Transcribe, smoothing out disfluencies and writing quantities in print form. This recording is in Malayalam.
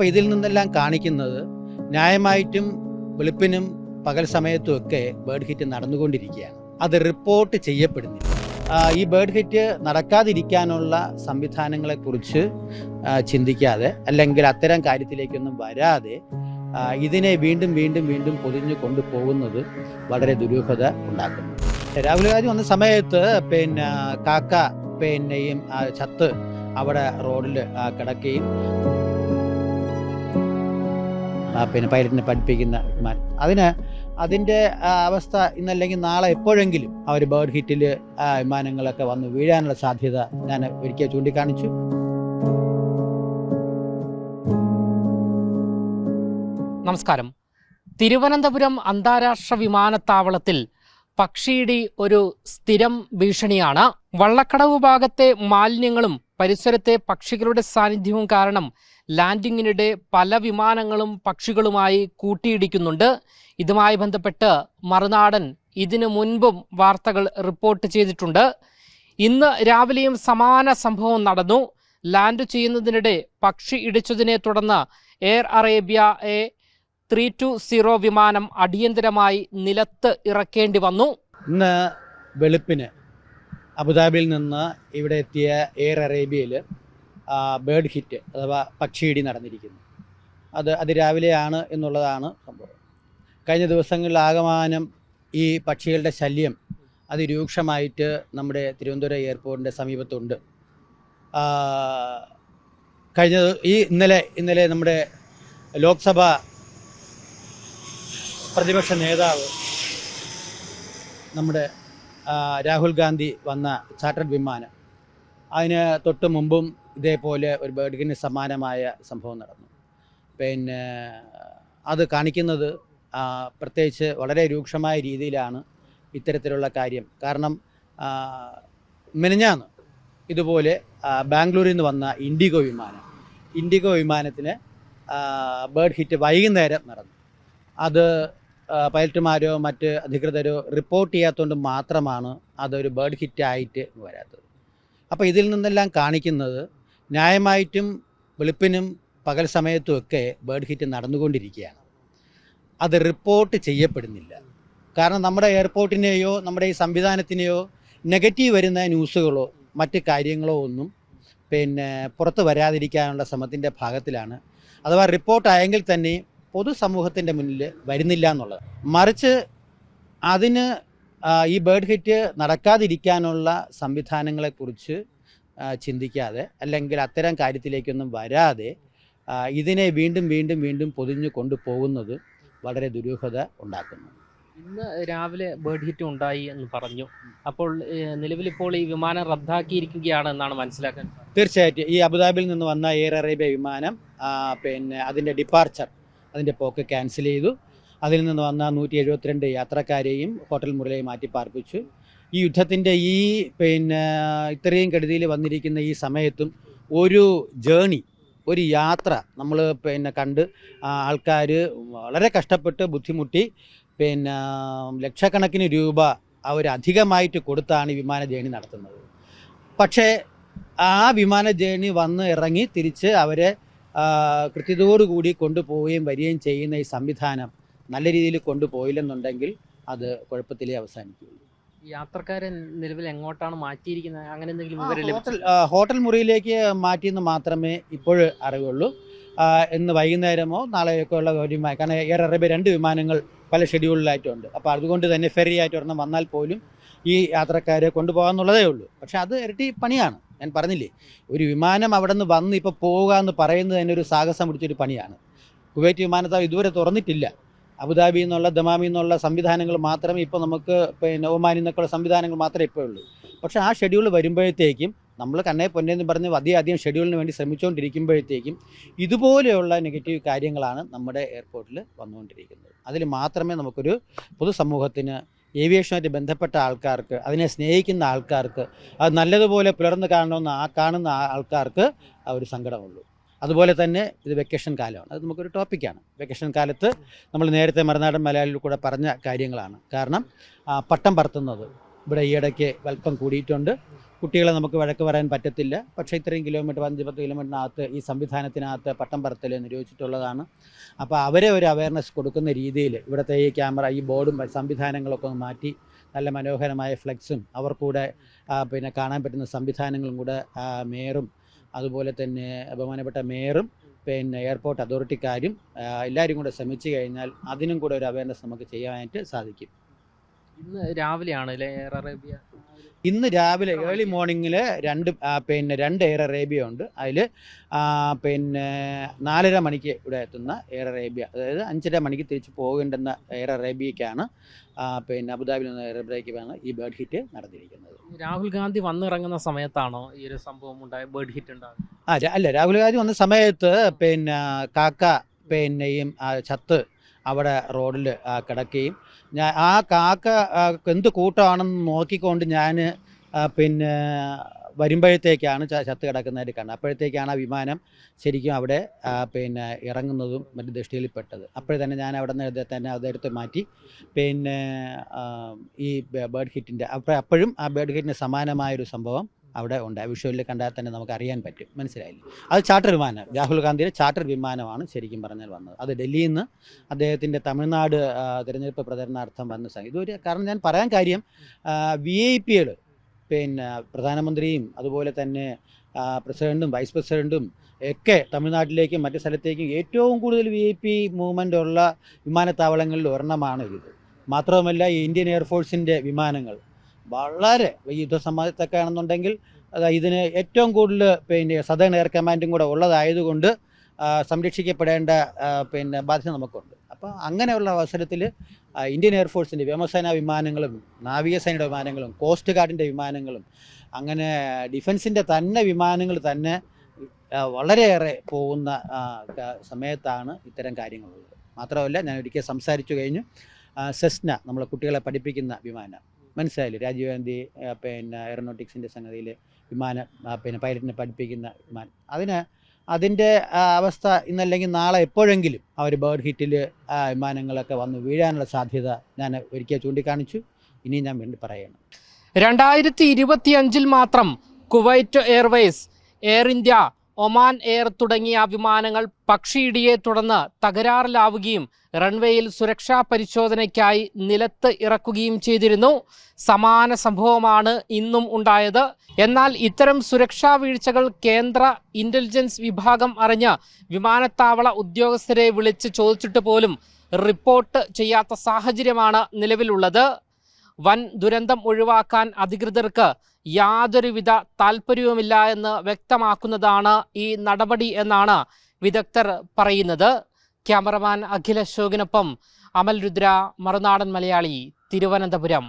അപ്പോൾ ഇതിൽ നിന്നെല്ലാം കാണിക്കുന്നത് ന്യായമായിട്ടും വെളുപ്പിനും പകൽ സമയത്തുമൊക്കെ ബേർഡ് ഹിറ്റ് നടന്നുകൊണ്ടിരിക്കുകയാണ്. അത് റിപ്പോർട്ട് ചെയ്യപ്പെടുന്നില്ല. ഈ ബേർഡ് ഹിറ്റ് നടക്കാതിരിക്കാനുള്ള സംവിധാനങ്ങളെക്കുറിച്ച് ചിന്തിക്കാതെ അല്ലെങ്കിൽ അത്തരം കാര്യത്തിലേക്കൊന്നും വരാതെ ഇതിനെ വീണ്ടും വീണ്ടും വീണ്ടും പൊതിഞ്ഞു കൊണ്ടുപോകുന്നത് വളരെ ദുരൂഹത ഉണ്ടാക്കുന്നു. രാഹുൽ ഗാന്ധി വന്ന സമയത്ത് കാക്ക ഈ ചത്ത് അവിടെ റോഡിൽ കിടക്കുകയും പൈലറ്റിനെ പഠിപ്പിക്കുന്ന അതിൻ്റെ അവസ്ഥ ഇന്നല്ലെങ്കിൽ നാളെ എപ്പോഴെങ്കിലും അവർ ബേർഡ് ഹിറ്റിൽ വിമാനങ്ങളൊക്കെ വന്ന് വീഴാനുള്ള സാധ്യത ഞാൻ ഒരിക്കൽ ചൂണ്ടിക്കാണിച്ചു. നമസ്കാരം. തിരുവനന്തപുരം അന്താരാഷ്ട്ര വിമാനത്താവളത്തിൽ പക്ഷിയിടി ഒരു സ്ഥിരം ഭീഷണിയാണ്. വള്ളക്കടവ് ഭാഗത്തെ മാലിന്യങ്ങളും പരിസരത്തെ പക്ഷികളുടെ സാന്നിധ്യവും കാരണം ലാൻഡിങ്ങിനിടെ പല വിമാനങ്ങളും പക്ഷികളുമായി കൂട്ടിയിടിക്കുന്നുണ്ട്. ഇതുമായി ബന്ധപ്പെട്ട് മറുനാടൻ ഇതിനു മുൻപും വാർത്തകൾ റിപ്പോർട്ട് ചെയ്തിട്ടുണ്ട്. ഇന്ന് രാവിലെയും സമാന സംഭവം നടന്നു. ലാൻഡ് ചെയ്യുന്നതിനിടെ പക്ഷി ഇടിച്ചതിനെ തുടർന്ന് എയർ അറേബ്യ A320 വിമാനം അടിയന്തരമായി നിലത്ത് ഇറക്കേണ്ടി വന്നു. ഇന്ന് വെളുപ്പിന് അബുദാബിയിൽ നിന്ന് ഇവിടെ എത്തിയ എയർ അറേബ്യയിൽ ബേർഡ് ഹിറ്റ് അഥവാ പക്ഷിയിടി നടന്നിരിക്കുന്നു. അത് രാവിലെയാണ് എന്നുള്ളതാണ് സംഭവം. കഴിഞ്ഞ ദിവസങ്ങളിൽ ആകമാനം ഈ പക്ഷികളുടെ ശല്യം അതിരൂക്ഷമായിട്ട് നമ്മുടെ തിരുവനന്തപുരം എയർപോർട്ടിൻ്റെ സമീപത്തുണ്ട്. ഇന്നലെ നമ്മുടെ ലോക്സഭ പ്രതിപക്ഷ നേതാവ് നമ്മുടെ രാഹുൽ ഗാന്ധി വന്ന ചാർട്ടേഡ് വിമാനം, അതിന് തൊട്ട് മുമ്പും ഇതേപോലെ ഒരു ബേർഡിന് സമാനമായ സംഭവം നടന്നു. അത് കാണിക്കുന്നത് പ്രത്യേകിച്ച് വളരെ രൂക്ഷമായ രീതിയിലാണ് ഇത്തരത്തിലുള്ള കാര്യം. കാരണം മെനഞ്ഞാന്ന് ഇതുപോലെ ബാംഗ്ലൂരിൽ നിന്ന് വന്ന ഇൻഡിഗോ വിമാനത്തിന് ബേർഡ് ഹിറ്റ് വൈകുന്നേരം നടന്നു. അത് പൈലറ്റുമാരോ മറ്റ് അധികൃതരോ റിപ്പോർട്ട് ചെയ്യാത്തതുകൊണ്ട് മാത്രമാണ് അതൊരു ബേർഡ് ഹിറ്റായിട്ട് വരാത്തത്. അപ്പോൾ ഇതിൽ നിന്നെല്ലാം കാണിക്കുന്നത് ന്യായമായിട്ടും വെളുപ്പിനും പകൽ സമയത്തുമൊക്കെ ബേർഡ് ഹിറ്റ് നടന്നുകൊണ്ടിരിക്കുകയാണ്. അത് റിപ്പോർട്ട് ചെയ്യപ്പെടുന്നില്ല. കാരണം നമ്മുടെ എയർപോർട്ടിനെയോ നമ്മുടെ ഈ സംവിധാനത്തിനെയോ നെഗറ്റീവ് വരുന്ന ന്യൂസുകളോ മറ്റ് കാര്യങ്ങളോ ഒന്നും പുറത്ത് വരാതിരിക്കാനുള്ള ശ്രമത്തിൻ്റെ ഭാഗത്തിലാണ്. അഥവാ റിപ്പോർട്ടായെങ്കിൽ തന്നെ പൊതുസമൂഹത്തിൻ്റെ മുന്നിൽ വരുന്നില്ല എന്നുള്ളത്. മറിച്ച് അതിന് ഈ ബേർഡ് ഹിറ്റ് നടക്കാതിരിക്കാനുള്ള സംവിധാനങ്ങളെക്കുറിച്ച് ചിന്തിക്കാതെ അല്ലെങ്കിൽ അത്തരം കാര്യത്തിലേക്കൊന്നും വരാതെ ഇതിനെ വീണ്ടും വീണ്ടും വീണ്ടും പൊതിഞ്ഞു കൊണ്ടുപോകുന്നത് വളരെ ദുരൂഹത ഉണ്ടാക്കുന്നു. ഇന്ന് രാവിലെ ബേർഡ് ഹിറ്റ് ഉണ്ടായി എന്ന് പറഞ്ഞു. അപ്പോൾ നിലവിലിപ്പോൾ ഈ വിമാനം റദ്ദാക്കിയിരിക്കുകയാണ് എന്നാണ് മനസ്സിലാക്കാൻ. തീർച്ചയായിട്ടും ഈ അബുദാബിയിൽ നിന്ന് വന്ന എയർ അറേബ്യ വിമാനം അതിൻ്റെ ഡിപ്പാർച്ചർ അതിൻ്റെ പോക്ക് ക്യാൻസൽ ചെയ്തു. അതിൽ നിന്ന് വന്ന 172 യാത്രക്കാരെയും ഹോട്ടൽ മുറിയിലേക്ക് മാറ്റി പാർപ്പിച്ചു. ഈ യുദ്ധത്തിൻ്റെ ഇത്രയും കെടുതിയിൽ വന്നിരിക്കുന്ന ഈ സമയത്തും ഒരു യാത്ര നമ്മൾ കണ്ട് ആൾക്കാർ വളരെ കഷ്ടപ്പെട്ട് ബുദ്ധിമുട്ടി ലക്ഷക്കണക്കിന് രൂപ അവരധികമായിട്ട് കൊടുത്താണ് ഈ വിമാന ജേണി നടത്തുന്നത്. പക്ഷേ ആ വിമാന ജേണി വന്ന് ഇറങ്ങി തിരിച്ച് അവരെ കൃത്യതയോടുകൂടി കൊണ്ടുപോവുകയും വരികയും ചെയ്യുന്ന ഈ സംവിധാനം നല്ല രീതിയിൽ കൊണ്ടുപോയില്ലെന്നുണ്ടെങ്കിൽ അത് കുഴപ്പത്തിലേ അവസാനിക്കുകയുള്ളൂ. യാത്രക്കാരെ നിലവിൽ എങ്ങോട്ടാണ് മാറ്റിയിരിക്കുന്നത്? അങ്ങനെ എന്തെങ്കിലും ഹോട്ടൽ മുറിയിലേക്ക് മാറ്റിയെന്ന് മാത്രമേ ഇപ്പോൾ അറിവുള്ളൂ. ഇന്ന് വൈകുന്നേരമോ നാളെയൊക്കെ ഉള്ള കാര്യമായി. കാരണം എയർ അറേബ്യ 2 വിമാനങ്ങൾ പല ഷെഡ്യൂളിലായിട്ടുണ്ട്. അപ്പോൾ അതുകൊണ്ട് തന്നെ ഫെറി ആയിട്ട് ഒരെണ്ണം വന്നാൽ പോലും ഈ യാത്രക്കാരെ കൊണ്ടുപോകാമെന്നുള്ളതേ ഉള്ളൂ. പക്ഷെ അത് ഇരട്ടി പണിയാണ്. ഞാൻ പറഞ്ഞില്ലേ, ഒരു വിമാനം അവിടെ നിന്ന് വന്ന് ഇപ്പോൾ പോവുക എന്ന് പറയുന്നത് തന്നെ ഒരു സാഹസം പിടിച്ചൊരു പണിയാണ്. കുവൈറ്റ് വിമാനത്താവളം ഇതുവരെ തുറന്നിട്ടില്ല. അബുദാബിയിൽ നിന്നുള്ള ദമാമിൽ നിന്നുള്ള സംവിധാനങ്ങൾ മാത്രമേ ഇപ്പോൾ നമുക്ക് ഒമാനിൽ നിന്നൊക്കെയുള്ള സംവിധാനങ്ങൾ മാത്രമേ ഇപ്പോൾ ഉള്ളൂ. പക്ഷേ ആ ഷെഡ്യൂൾ വരുമ്പോഴത്തേക്കും നമ്മൾ കണ്ണേ പൊന്നേന്ന് പറഞ്ഞ് അധികം ഷെഡ്യൂളിന് വേണ്ടി ശ്രമിച്ചുകൊണ്ടിരിക്കുമ്പോഴത്തേക്കും ഇതുപോലെയുള്ള നെഗറ്റീവ് കാര്യങ്ങളാണ് നമ്മുടെ എയർപോർട്ടിൽ വന്നുകൊണ്ടിരിക്കുന്നത്. അതിൽ മാത്രമേ നമുക്കൊരു പൊതുസമൂഹത്തിന്, ഏവിയേഷനുമായിട്ട് ബന്ധപ്പെട്ട ആൾക്കാർക്ക്, അതിനെ സ്നേഹിക്കുന്ന ആൾക്കാർക്ക്, അത് നല്ലതുപോലെ പുലർന്ന് കാണുന്ന ആൾക്കാർക്ക് ഒരു സങ്കടമുള്ളൂ. അതുപോലെ തന്നെ ഇത് വെക്കേഷൻ കാലമാണ്. അത് നമുക്കൊരു ടോപ്പിക്കാണ്. വെക്കേഷൻ കാലത്ത് നമ്മൾ നേരത്തെ മറുനാടൻ മലയാളിയിൽ കൂടെ പറഞ്ഞ കാര്യങ്ങളാണ്. കാരണം പട്ടം പറത്തുന്നത് ഇവിടെ ഈയിടയ്ക്ക് വലിപ്പം കൂടിയിട്ടുണ്ട്. കുട്ടികളെ നമുക്ക് വഴക്ക് പറയാൻ പറ്റത്തില്ല. പക്ഷേ ഇത്രയും കിലോമീറ്റർ 5-10 കിലോമീറ്ററിനകത്ത് ഈ സംവിധാനത്തിനകത്ത് പട്ടം പറത്തൽ നിരോധിച്ചിട്ടുള്ളതാണ്. അപ്പോൾ അവരെ ഒരു അവയർനെസ് കൊടുക്കുന്ന രീതിയിൽ ഇവിടുത്തെ ഈ ക്യാമറ, ഈ ബോർഡും സംവിധാനങ്ങളൊക്കെ ഒന്ന് മാറ്റി നല്ല മനോഹരമായ ഫ്ലെക്സും അവർക്കൂടെ പിന്നെ കാണാൻ പറ്റുന്ന സംവിധാനങ്ങളും കൂടെ മേയറും അതുപോലെ തന്നെ ബഹുമാനപ്പെട്ട മേയറും പിന്നെ എയർപോർട്ട് അതോറിറ്റിക്കാരും എല്ലാവരും കൂടെ ശ്രമിച്ചു കഴിഞ്ഞാൽ അതിനും കൂടെ ഒരു അവയർനെസ് നമുക്ക് ചെയ്യാനായിട്ട് സാധിക്കും. ഇന്ന് രാവിലെയാണ് എയർ അറേബ്യ, ഇന്ന് രാവിലെ ഏർലി മോർണിംഗിൽ രണ്ട് എയർ അറേബ്യ ഉണ്ട്. അതിൽ പിന്നെ 4:30 മണിക്ക് ഇവിടെ എത്തുന്ന എയർ അറേബ്യ, അതായത് 5:30 മണിക്ക് തിരിച്ച് പോകേണ്ടുന്ന എയർ അറേബ്യയ്ക്കാണ് പിന്നെ അബുദാബിയിൽ നിന്ന് എയർ അറേബ്യയ്ക്കാണ് ഈ ബേർഡ് ഹിറ്റ് നടന്നിരിക്കുന്നത്. രാഹുൽ ഗാന്ധി വന്നിറങ്ങുന്ന സമയത്താണോ ഈ ഒരു സംഭവം ഉണ്ടായ ബേർഡ് ഹിറ്റ് ഉണ്ടാകുന്നത്? അല്ല, രാഹുൽ ഗാന്ധി വന്ന സമയത്ത് പിന്നെ കാക്ക പിന്നെയും ചത്ത് അവിടെ റോഡിൽ കിടക്കുകയും ആ കാക്ക എന്ത് കൂട്ടമാണെന്ന് നോക്കിക്കൊണ്ട് ഞാൻ പിന്നെ വരുമ്പോഴത്തേക്കാണ് ചത്ത് കിടക്കുന്നതായിട്ട് കാണുന്നത്. അപ്പോഴത്തേക്കാണ് ആ വിമാനം ശരിക്കും അവിടെ പിന്നെ ഇറങ്ങുന്നതും മറ്റു ദൃഷ്ടിയിൽപ്പെട്ടത്. അപ്പോഴേ തന്നെ ഞാൻ അവിടെ നിന്ന് തന്നെ അതെടുത്ത് മാറ്റി പിന്നെ ഈ ബേർഡ് ഹിറ്റിൻ്റെ അപ്പോഴും ആ ബേർഡ് ഹിറ്റിന് സമാനമായൊരു സംഭവം അവിടെ ഉണ്ട്. വിഷ്വലിൽ കണ്ടാൽ തന്നെ നമുക്ക് അറിയാൻ പറ്റും, മനസ്സിലായില്ലേ? അത് ചാർട്ടർ വിമാനം, രാഹുൽ ഗാന്ധിയുടെ ചാർട്ടർ വിമാനമാണ് ശരിക്കും പറഞ്ഞാൽ വന്നത്. അത് ഡൽഹിയിൽ നിന്ന് അദ്ദേഹത്തിൻ്റെ തമിഴ്നാട് തിരഞ്ഞെടുപ്പ് പ്രചരണാർത്ഥം വന്ന ഇതൊരു കാരണം ഞാൻ പറയാൻ കാര്യം, VIP പിന്നെ പ്രധാനമന്ത്രിയും അതുപോലെ തന്നെ പ്രസിഡൻറ്റും വൈസ് പ്രസിഡൻറ്റും ഒക്കെ തമിഴ്നാട്ടിലേക്കും മറ്റു സ്ഥലത്തേക്കും ഏറ്റവും കൂടുതൽ VIP മൂവ്മെൻ്റ് ഉള്ള വിമാനത്താവളങ്ങളിൽ ഒരെണ്ണമാണ് ഇത്. മാത്രവുമല്ല ഈ ഇന്ത്യൻ എയർഫോഴ്സിൻ്റെ വിമാനങ്ങൾ വളരെ യുദ്ധസമയത്തൊക്കെ ആണെന്നുണ്ടെങ്കിൽ ഇതിന് ഏറ്റവും കൂടുതൽ പിന്നെ സദേൺ എയർ കമാൻഡും കൂടെ ഉള്ളതായതുകൊണ്ട് സംരക്ഷിക്കപ്പെടേണ്ട പിന്നെ ബാധ്യത നമുക്കുണ്ട്. അപ്പോൾ അങ്ങനെയുള്ള അവസരത്തിൽ ഇന്ത്യൻ എയർഫോഴ്സിൻ്റെ വ്യോമസേനാ വിമാനങ്ങളും നാവികസേനയുടെ വിമാനങ്ങളും കോസ്റ്റ് ഗാർഡിൻ്റെ വിമാനങ്ങളും അങ്ങനെ ഡിഫൻസിൻ്റെ തന്നെ വിമാനങ്ങൾ തന്നെ വളരെയേറെ പോകുന്ന സമയത്താണ് ഇത്തരം കാര്യങ്ങളുള്ളത്. മാത്രമല്ല ഞാൻ ഒരിക്കൽ സംസാരിച്ചു കഴിഞ്ഞു, സെസ്ന നമ്മളെ കുട്ടികളെ പഠിപ്പിക്കുന്ന വിമാനം, മനസ്സിലായില്ലേ? രാജീവ് ഗാന്ധി പിന്നെ എയറോനോട്ടിക്സിൻ്റെ സംഗതിയിൽ വിമാനം പിന്നെ പൈലറ്റിനെ പഠിപ്പിക്കുന്ന വിമാനം, അതിൻ്റെ അവസ്ഥ ഇന്നല്ലെങ്കിൽ നാളെ എപ്പോഴെങ്കിലും അവർ ബേർഡ് ഹിറ്റിൽ വിമാനങ്ങളൊക്കെ വന്ന് വീഴാനുള്ള സാധ്യത ഞാൻ ഒരിക്കൽ ചൂണ്ടിക്കാണിച്ചു. ഇനി ഞാൻ വേണ്ടി പറയണം. 2025 മാത്രം Kuwait Airways, air India, Oman air തുടങ്ങിയ വിമാനങ്ങൾ പക്ഷിയിടിയെ തുടർന്ന് തകരാറിലാവുകയും റൺവേയിൽ സുരക്ഷാ പരിശോധനയ്ക്കായി നിലത്ത് ഇറക്കുകയും ചെയ്തിരുന്നു. സമാന സംഭവമാണ് ഇന്നും ഉണ്ടായത്. എന്നാൽ ഇത്തരം സുരക്ഷാ വീഴ്ചകൾ കേന്ദ്ര ഇന്റലിജൻസ് വിഭാഗം അറിഞ്ഞ് വിമാനത്താവള ഉദ്യോഗസ്ഥരെ വിളിച്ച് ചോദിച്ചിട്ട് പോലും റിപ്പോർട്ട് ചെയ്യാത്ത സാഹചര്യമാണ് നിലവിലുള്ളത്. വൻ ദുരന്തം ഒഴിവാക്കാൻ അധികൃതർക്ക് യാതൊരുവിധ താല്പര്യവുമില്ല എന്ന് വ്യക്തമാക്കുന്നതാണ് ഈ നടപടി എന്നാണ് വിദഗ്ധർ പറയുന്നത്. ക്യാമറമാൻ അഖിൽ അശോകിനൊപ്പം അമൽ രുദ്ര, മറുനാടൻ മലയാളി, തിരുവനന്തപുരം.